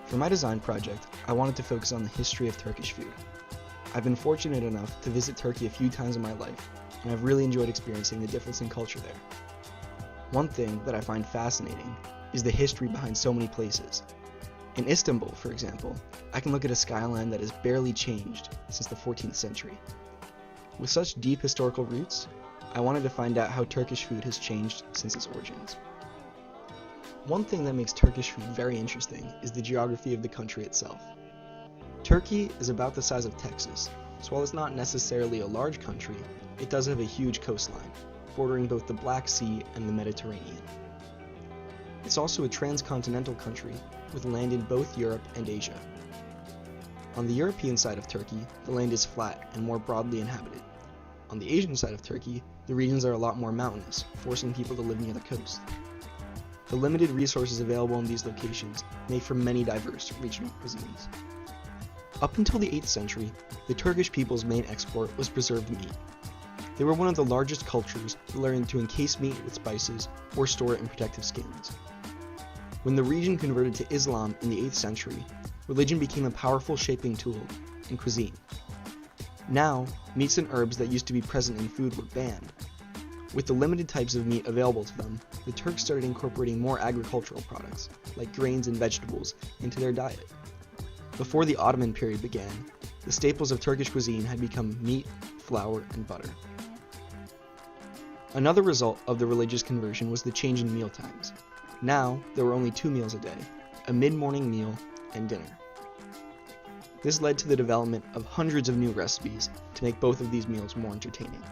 For my design project, I wanted to focus on the history of Turkish food. I've been fortunate enough to visit Turkey a few times in my life, and I've really enjoyed experiencing the difference in culture there. One thing that I find fascinating is the history behind so many places. In Istanbul, for example, I can look at a skyline that has barely changed since the 14th century. With such deep historical roots, I wanted to find out how Turkish food has changed since its origins. One thing that makes Turkish food very interesting is the geography of the country itself. Turkey is about the size of Texas, so while it's not necessarily a large country, it does have a huge coastline, bordering both the Black Sea and the Mediterranean. It's also a transcontinental country with land in both Europe and Asia. On the European side of Turkey, the land is flat and more broadly inhabited. On the Asian side of Turkey, the regions are a lot more mountainous, forcing people to live near the coast. The limited resources available in these locations make for many diverse regional cuisines. Up until the 8th century, the Turkish people's main export was preserved meat. They were one of the largest cultures that learned to encase meat with spices or store it in protective skins. When the region converted to Islam in the 8th century, religion became a powerful shaping tool in cuisine. Now, meats and herbs that used to be present in food were banned. With the limited types of meat available to them, the Turks started incorporating more agricultural products, like grains and vegetables, into their diet. Before the Ottoman period began, the staples of Turkish cuisine had become meat, flour, and butter. Another result of the religious conversion was the change in meal times. Now, there were only 2 meals a day, a mid-morning meal and dinner. This led to the development of hundreds of new recipes to make both of these meals more entertaining.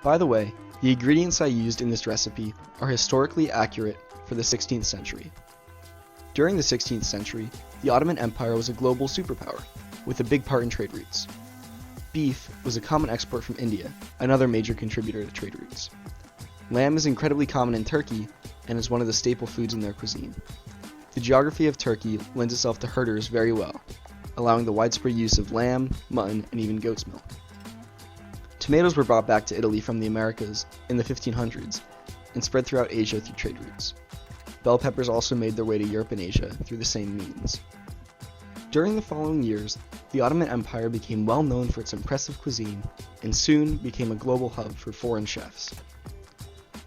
By the way, the ingredients I used in this recipe are historically accurate for the 16th century. During the 16th century, the Ottoman Empire was a global superpower, with a big part in trade routes. Beef was a common export from India, another major contributor to trade routes. Lamb is incredibly common in Turkey and is one of the staple foods in their cuisine. The geography of Turkey lends itself to herders very well, allowing the widespread use of lamb, mutton, and even goat's milk. Tomatoes were brought back to Italy from the Americas in the 1500s and spread throughout Asia through trade routes. Bell peppers also made their way to Europe and Asia through the same means. During the following years, the Ottoman Empire became well known for its impressive cuisine and soon became a global hub for foreign chefs.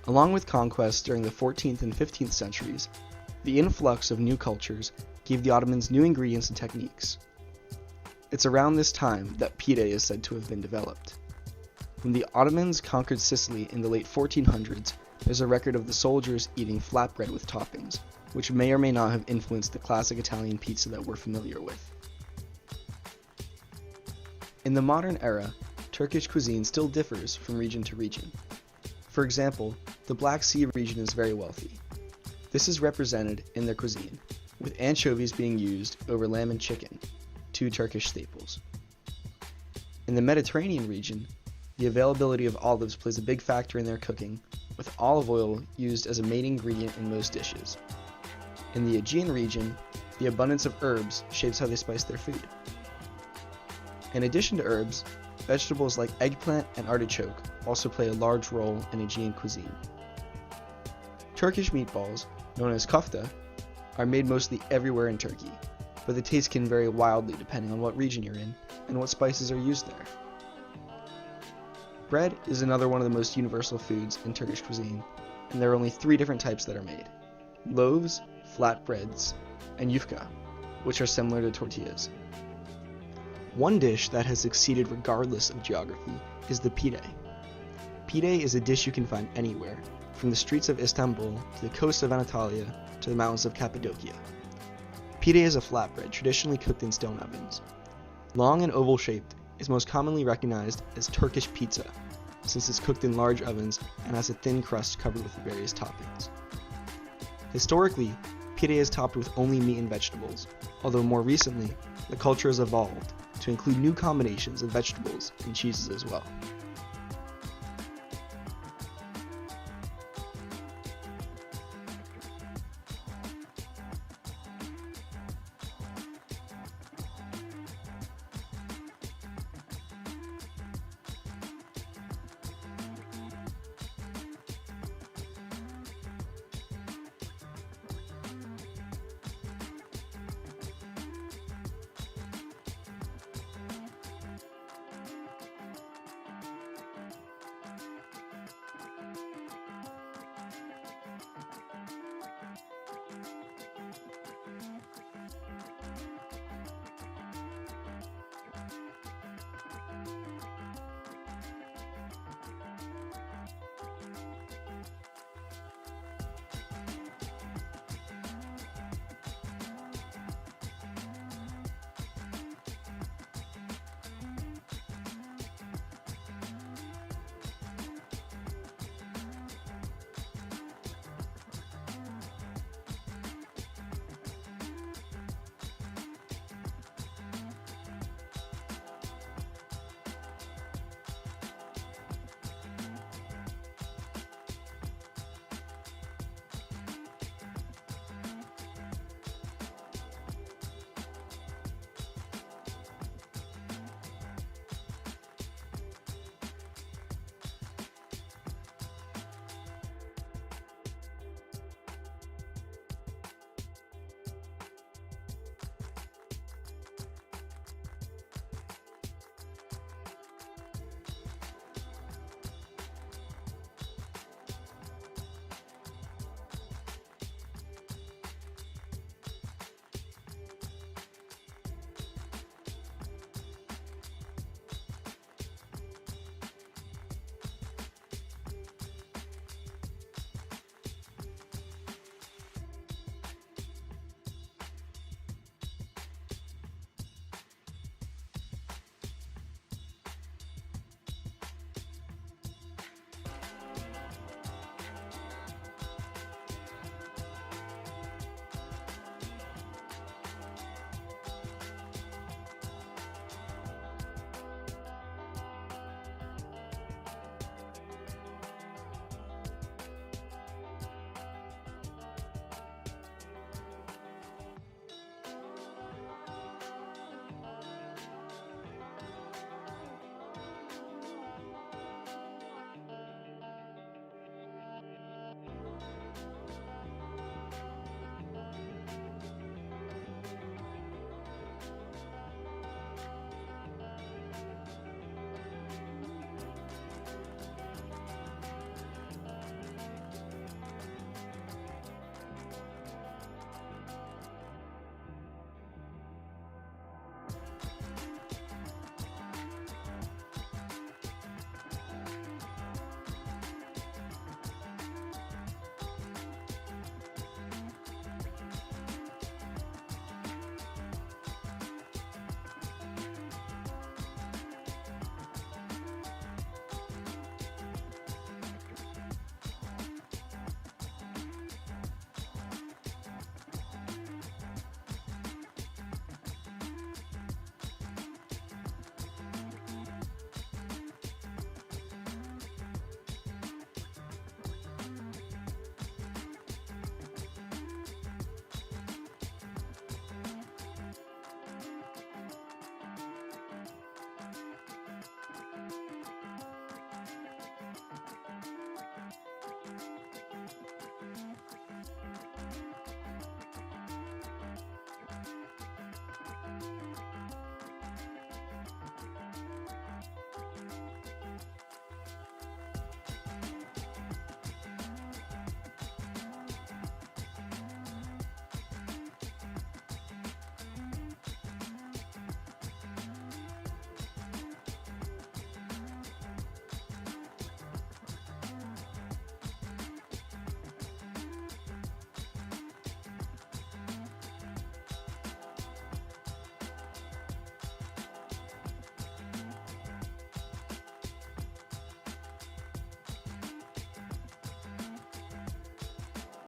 Along with conquests during the 14th and 15th centuries, the influx of new cultures gave the Ottomans new ingredients and techniques. It's around this time that pide is said to have been developed. When the Ottomans conquered Sicily in the late 1400s, there's a record of the soldiers eating flatbread with toppings, which may or may not have influenced the classic Italian pizza that we're familiar with. In the modern era, Turkish cuisine still differs from region to region. For example, the Black Sea region is very wealthy. This is represented in their cuisine, with anchovies being used over lamb and chicken, 2 Turkish staples. In the Mediterranean region, the availability of olives plays a big factor in their cooking, with olive oil used as a main ingredient in most dishes. In the Aegean region, the abundance of herbs shapes how they spice their food. In addition to herbs, vegetables like eggplant and artichoke also play a large role in Aegean cuisine. Turkish meatballs, known as kofta, are made mostly everywhere in Turkey, but the taste can vary wildly depending on what region you're in and what spices are used there. Bread is another one of the most universal foods in Turkish cuisine, and there are only 3 different types that are made: loaves, flatbreads, and yufka, which are similar to tortillas. One dish that has succeeded regardless of geography is the pide. Pide is a dish you can find anywhere, from the streets of Istanbul to the coast of Anatolia to the mountains of Cappadocia. Pide is a flatbread traditionally cooked in stone ovens. Long and oval shaped, it's most commonly recognized as Turkish pizza, since it's cooked in large ovens and has a thin crust covered with various toppings. Historically, pide is topped with only meat and vegetables, although more recently, the culture has evolved to include new combinations of vegetables and cheeses as well.